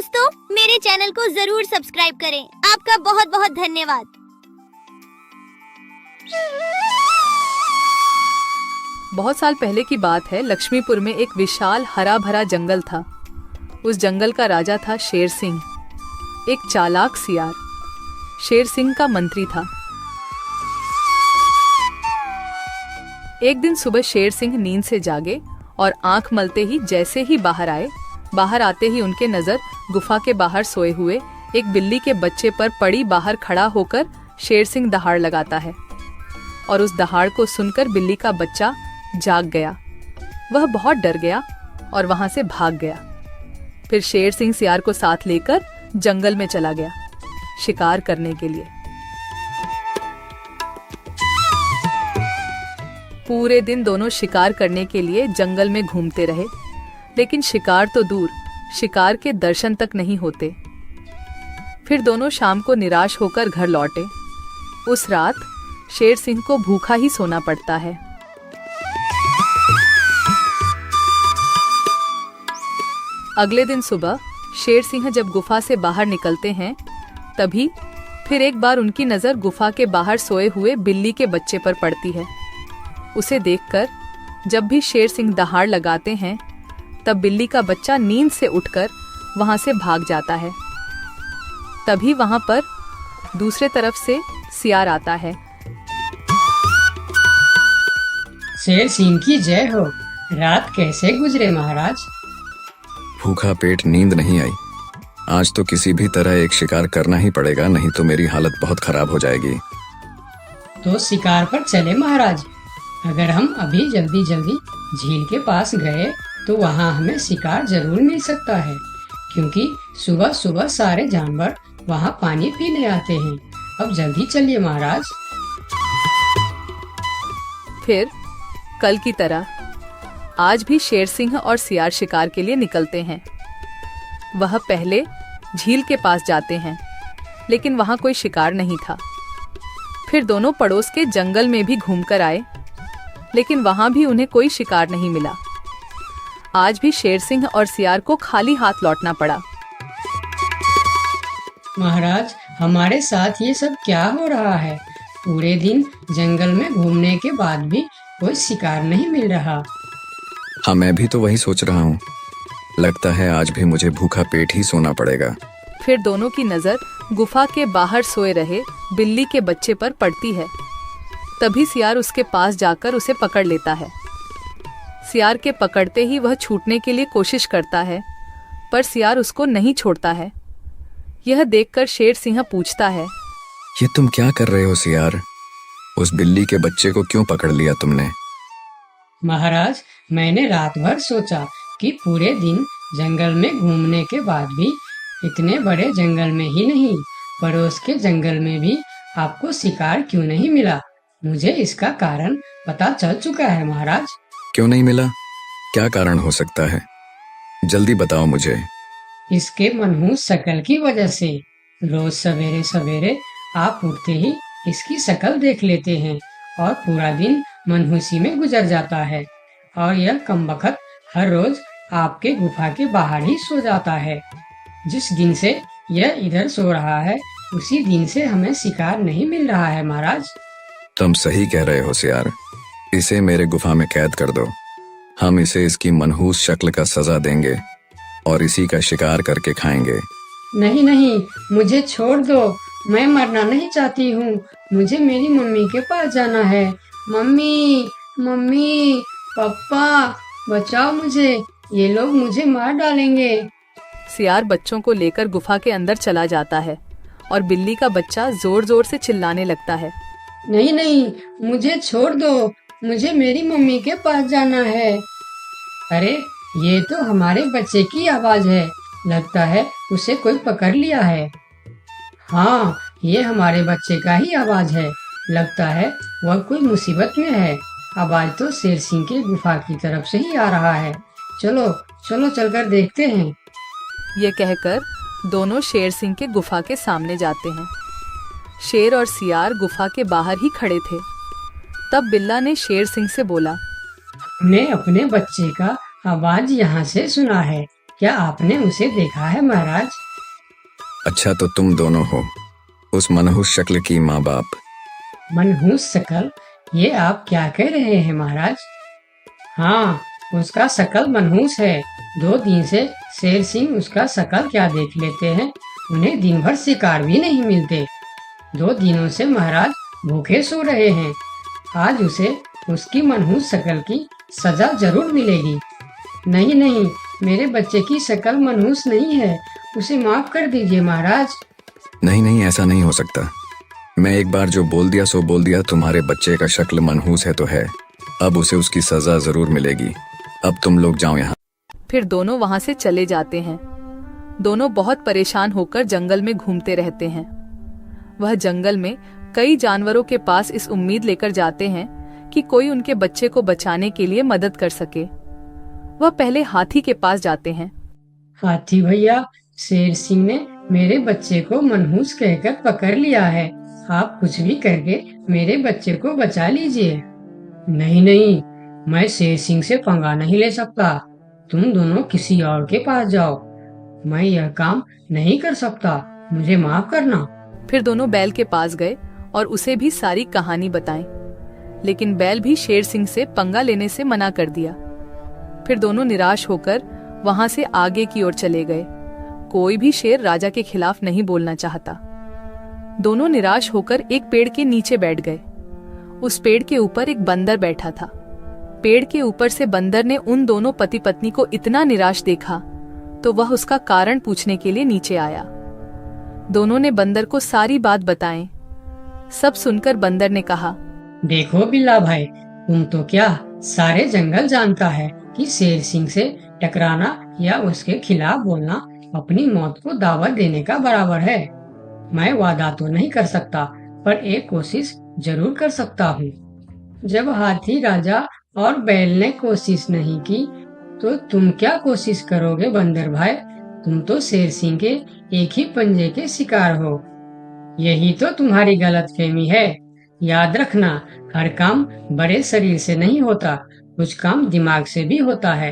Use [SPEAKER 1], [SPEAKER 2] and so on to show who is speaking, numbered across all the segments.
[SPEAKER 1] दोस्तों, मेरे चैनल को जरूर सब्सक्राइब करें। आपका बहुत बहुत धन्यवाद।
[SPEAKER 2] बहुत साल पहले की बात है। लक्ष्मीपुर में एक विशाल हरा भरा जंगल था। उस जंगल का राजा था शेर सिंह, एक चालाक सियार। शेर सिंह का मंत्री था। एक दिन सुबह शेर सिंह नींद से जागे और आंख मलते ही जैसे ही बाहर आते ही उनके नजर गुफा के बाहर सोए हुए एक बिल्ली के बच्चे पर पड़ी। बाहर खड़ा होकर शेर सिंह दहाड़ लगाता है और उस दहाड़ को सुनकर बिल्ली का बच्चा जाग गया। वह बहुत डर गया और वहां से भाग गया। फिर शेर सिंह सियार को साथ लेकर जंगल में चला गया शिकार करने के लिए। पूरे दिन दोनों शिकार करने के लिए जंगल में घूमते रहे, लेकिन शिकार तो दूर, शिकार के दर्शन तक नहीं होते। फिर दोनों शाम को निराश होकर घर लौटे। उस रात शेर सिंह को भूखा ही सोना पड़ता है। अगले दिन सुबह शेर सिंह जब गुफा से बाहर निकलते हैं, तभी फिर एक बार उनकी नजर गुफा के बाहर सोए हुए बिल्ली के बच्चे पर पड़ती है। उसे देखकर जब भी शेर सिंह दहाड़ लगाते हैं, तब बिल्ली का बच्चा नींद से उठकर वहां से भाग जाता है। तभी वहां पर दूसरे तरफ से सियार आता है।
[SPEAKER 3] शेर सिंह की जय हो। रात कैसे गुजरे महाराज?
[SPEAKER 4] भूखा पेट, नींद नहीं आई। आज तो किसी भी तरह एक शिकार करना ही पड़ेगा, नहीं तो मेरी हालत बहुत खराब हो जाएगी।
[SPEAKER 3] तो शिकार पर चले महाराज। अगर हम अभी जल्दी झील के पास गए तो वहाँ हमें शिकार जरूर मिल सकता है, क्योंकि सुबह सुबह सारे जानवर वहाँ पानी पीने आते हैं। अब जल्दी चलिए महाराज।
[SPEAKER 2] फिर कल की तरह आज भी शेर सिंह और सियार शिकार के लिए निकलते हैं। वह पहले झील के पास जाते हैं, लेकिन वहां कोई शिकार नहीं था। फिर दोनों पड़ोस के जंगल में भी घूमकर आए, लेकिन वहां भी उन्हें कोई शिकार नहीं मिला। आज भी शेर सिंह और सियार को खाली हाथ लौटना पड़ा।
[SPEAKER 3] महाराज, हमारे साथ ये सब क्या हो रहा है? पूरे दिन जंगल में घूमने के बाद भी कोई शिकार नहीं मिल रहा।
[SPEAKER 4] हाँ, मैं भी तो वही सोच रहा हूँ। लगता है आज भी मुझे भूखा पेट ही सोना पड़ेगा।
[SPEAKER 2] फिर दोनों की नजर गुफा के बाहर सोए रहे बिल्ली के बच्चे पर पड़ती है। तभी सियार उसके पास जाकर उसे पकड़ लेता है। सियार के पकड़ते ही वह छूटने के लिए कोशिश करता है, पर सियार उसको नहीं छोड़ता है। यह देखकर शेर सिंह पूछता है,
[SPEAKER 4] ये तुम क्या कर रहे हो सियार? उस बिल्ली के बच्चे को क्यों पकड़ लिया तुमने?
[SPEAKER 3] महाराज, मैंने रात भर सोचा कि पूरे दिन जंगल में घूमने के बाद भी इतने बड़े जंगल में ही नहीं, पड़ोस के जंगल में भी आपको शिकार क्यों नहीं मिला। मुझे इसका कारण पता चल चुका है महाराज।
[SPEAKER 4] क्यों नहीं मिला? क्या कारण हो सकता है? जल्दी बताओ मुझे।
[SPEAKER 3] इसके मनहूस शक्ल की वजह से। रोज सवेरे सवेरे आप उठते ही इसकी शक्ल देख लेते हैं और पूरा दिन मनहूसी में गुजर जाता है, और यह कमबख्त हर रोज आपके गुफा के बाहर ही सो जाता है। जिस दिन से यह इधर सो रहा है, उसी दिन से हमें शिकार नहीं मिल रहा है महाराज।
[SPEAKER 4] तुम सही कह रहे हो सियार। इसे मेरे गुफा में कैद कर दो। हम इसे इसकी मनहूस शक्ल का सजा देंगे और इसी का शिकार करके खाएंगे।
[SPEAKER 3] नहीं नहीं, मुझे छोड़ दो। मैं मरना नहीं चाहती हूँ। मुझे मेरी मम्मी के पास जाना है। मम्मी, मम्मी, पापा, बचाओ मुझे। ये लोग मुझे मार डालेंगे।
[SPEAKER 2] सियार बच्चों को लेकर गुफा के अंदर चला जाता है और बिल्ली का बच्चा जोर जोर से चिल्लाने लगता है,
[SPEAKER 3] नहीं नहीं, मुझे छोड़ दो। मुझे मेरी मम्मी के पास जाना है। अरे, ये तो हमारे बच्चे की आवाज है। लगता है उसे कोई पकड़ लिया है। हाँ, ये हमारे बच्चे का ही आवाज है। लगता है वह कोई मुसीबत में है। आवाज तो शेर सिंह के गुफा की तरफ से ही आ रहा है। चलो चलो, चलकर देखते हैं।
[SPEAKER 2] ये कहकर दोनों शेर सिंह के गुफा के सामने जाते हैं। शेर और सियार गुफा के बाहर ही खड़े थे। तब बिल्ला ने शेर सिंह से बोला,
[SPEAKER 3] हमने अपने बच्चे का आवाज यहाँ से सुना है। क्या आपने उसे देखा है महाराज?
[SPEAKER 4] अच्छा तो तुम दोनों हो उस मनहूस शक्ल की माँ बाप।
[SPEAKER 3] मनहूस शकल, ये आप क्या कह रहे हैं महाराज? हाँ, उसका शकल मनहूस है। 2 दिन से शेर सिंह उसका शकल क्या देख लेते हैं। उन्हें दिन भर शिकार भी नहीं मिलते। 2 दिनों से महाराज भूखे सो रहे हैं। आज उसे उसकी मनहूस शकल की सजा जरूर मिलेगी। नहीं नहीं, मेरे बच्चे की शकल मनहूस नहीं है, उसे माफ कर दीजिए महाराज।
[SPEAKER 4] नहीं नहीं, ऐसा नहीं हो सकता। मैं एक बार जो बोल दिया सो बोल दिया। तुम्हारे बच्चे का शक्ल मनहूस है तो है, अब उसे उसकी सजा जरूर मिलेगी। अब तुम लोग जाओ यहाँ।
[SPEAKER 2] फिर दोनों वहाँ से चले जाते हैं। दोनों बहुत परेशान होकर जंगल में घूमते रहते हैं। वह जंगल में कई जानवरों के पास इस उम्मीद लेकर जाते हैं कि कोई उनके बच्चे को बचाने के लिए मदद कर सके। वह पहले हाथी के पास जाते हैं।
[SPEAKER 3] हाथी भैया, शेर सिंह ने मेरे बच्चे को मनहूस कहकर पकड़ लिया है। आप कुछ भी करके मेरे बच्चे को बचा लीजिए। नहीं नहीं, मैं शेर सिंह से पंगा नहीं ले सकता। तुम दोनों किसी और के पास जाओ। मैं यह काम नहीं कर सकता, मुझे माफ करना।
[SPEAKER 2] फिर दोनों बैल के पास गए और उसे भी सारी कहानी बताई, लेकिन बैल भी शेर सिंह से पंगा लेने से मना कर दिया। फिर दोनों निराश होकर वहां से आगे की ओर चले गए। कोई भी शेर राजा के खिलाफ नहीं बोलना चाहता। दोनों निराश होकर एक पेड़ के नीचे बैठ गए। उस पेड़ के ऊपर एक बंदर बैठा था। पेड़ के ऊपर से बंदर ने उन दोनों पति पत्नी को इतना निराश देखा तो वह उसका कारण पूछने के लिए नीचे आया। दोनों ने बंदर को सारी बात बताई। सब सुनकर बंदर ने कहा,
[SPEAKER 3] देखो बिल्ला भाई, तुम तो क्या सारे जंगल जानता है कि शेर सिंह से टकराना या उसके खिलाफ बोलना अपनी मौत को दावत देने का बराबर है। मैं वादा तो नहीं कर सकता, पर एक कोशिश जरूर कर सकता हूँ। जब हाथी राजा और बैल ने कोशिश नहीं की, तो तुम क्या कोशिश करोगे बंदर भाई? तुम तो शेर सिंह के एक ही पंजे के शिकार हो। यही तो तुम्हारी गलतफहमी है। याद रखना, हर काम बड़े शरीर से नहीं होता, कुछ काम दिमाग से भी होता है।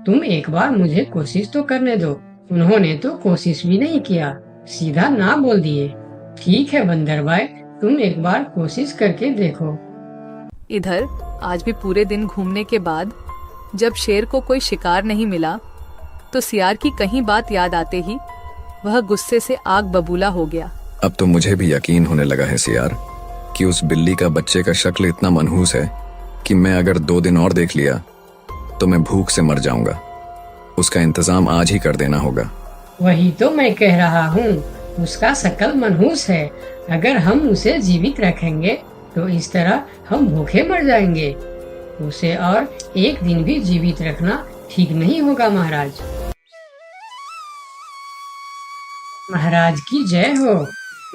[SPEAKER 3] तुम एक बार मुझे कोशिश तो करने दो। उन्होंने तो कोशिश भी नहीं किया, सीधा ना बोल दिए। ठीक है बंदर भाई, तुम एक बार कोशिश करके देखो।
[SPEAKER 2] इधर आज भी पूरे दिन घूमने के बाद जब शेर को कोई शिकार नहीं मिला तो सियार की कहीं बात याद आते ही वह गुस्से से आग बबूला हो गया।
[SPEAKER 4] अब तो मुझे भी यकीन होने लगा है सियार कि उस बिल्ली का बच्चे का शक्ल इतना मनहूस है कि मैं अगर 2 दिन और देख लिया तो मैं भूख से मर जाऊंगा। उसका इंतजाम आज ही कर देना होगा।
[SPEAKER 3] वही तो मैं कह रहा हूँ, उसका शकल मनहूस है। अगर हम उसे जीवित रखेंगे तो इस तरह हम भूखे मर जाएंगे। उसे और एक दिन भी जीवित रखना ठीक नहीं होगा महाराज। महाराज की जय हो,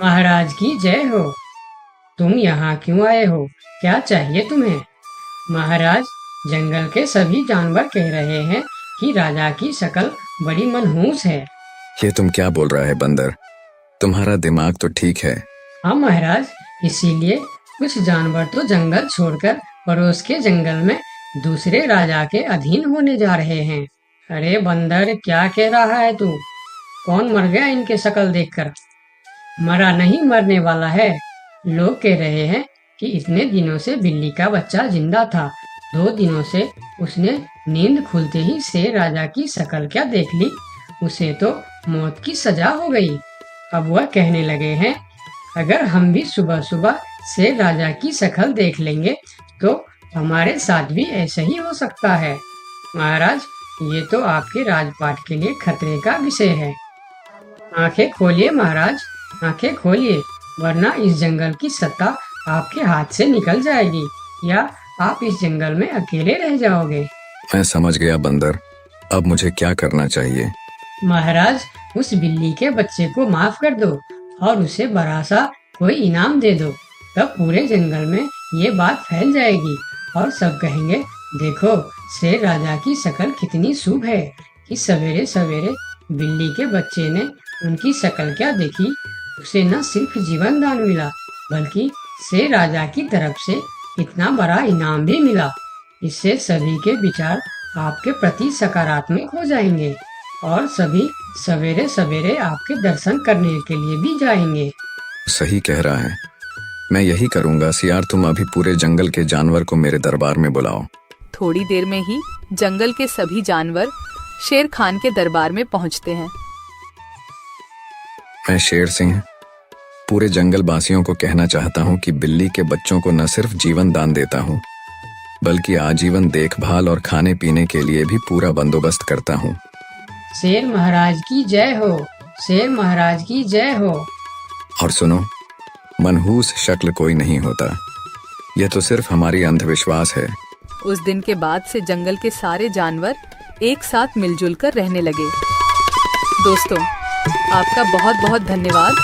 [SPEAKER 3] महाराज की जय हो। तुम यहाँ क्यों आए हो? क्या चाहिए तुम्हें? महाराज, जंगल के सभी जानवर कह रहे हैं कि राजा की शक्ल बड़ी मनहूस है।
[SPEAKER 4] ये तुम क्या बोल रहा है बंदर? तुम्हारा दिमाग तो ठीक है।
[SPEAKER 3] हाँ महाराज, इसीलिए कुछ जानवर तो जंगल छोड़कर पड़ोस के जंगल में दूसरे राजा के अधीन होने जा रहे हैं। अरे बंदर, क्या कह रहा है तू? कौन मर गया इनके शक्ल देखकर? मरा नहीं, मरने वाला है। लोग कह रहे हैं कि इतने दिनों से बिल्ली का बच्चा जिंदा था। 2 दिनों से उसने नींद खुलते ही शेर राजा की शक्ल क्या देख ली, उसे तो मौत की सजा हो गई। अब वह कहने लगे हैं, अगर हम भी सुबह सुबह शेर राजा की शक्ल देख लेंगे तो हमारे साथ भी ऐसा ही हो सकता है। महाराज, ये तो आपके राजपाट के लिए खतरे का विषय है। आंखें खोलिए महाराज, आंखें खोलिए, वरना इस जंगल की सत्ता आपके हाथ से निकल जाएगी या आप इस जंगल में अकेले रह जाओगे।
[SPEAKER 4] मैं समझ गया बंदर, अब मुझे क्या करना चाहिए?
[SPEAKER 3] महाराज, उस बिल्ली के बच्चे को माफ कर दो और उसे बड़ा सा कोई इनाम दे दो। तब पूरे जंगल में ये बात फैल जाएगी और सब कहेंगे, देखो शेर राजा की शक्ल कितनी शुभ है कि सवेरे सवेरे बिल्ली के बच्चे ने उनकी शक्ल क्या देखी, उसे न सिर्फ जीवन दान मिला बल्कि शेर राजा की तरफ से इतना बड़ा इनाम भी मिला। इससे सभी के विचार आपके प्रति सकारात्मक हो जाएंगे। और सभी सवेरे सवेरे आपके दर्शन करने के लिए भी जाएंगे।
[SPEAKER 4] सही कह रहा है, मैं यही करूंगा। सियार, तुम अभी पूरे जंगल के जानवर को मेरे दरबार में बुलाओ।
[SPEAKER 2] थोड़ी देर में ही जंगल के सभी जानवर शेर खान के दरबार में पहुंचते हैं।
[SPEAKER 4] मैं शेर सिंह पूरे जंगल वासियों को कहना चाहता हूँ कि बिल्ली के बच्चों को न सिर्फ जीवन दान देता हूँ, बल्कि आजीवन देखभाल और खाने पीने के लिए भी पूरा बंदोबस्त करता हूँ।
[SPEAKER 3] शेर महाराज की जय हो, शेर महाराज की जय हो।
[SPEAKER 4] और सुनो, मनहूस शक्ल कोई नहीं होता, यह तो सिर्फ हमारी अंधविश्वास है।
[SPEAKER 2] उस दिन के बाद से जंगल के सारे जानवर एक साथ मिलजुल कर रहने लगे। दोस्तों, आपका बहुत बहुत धन्यवाद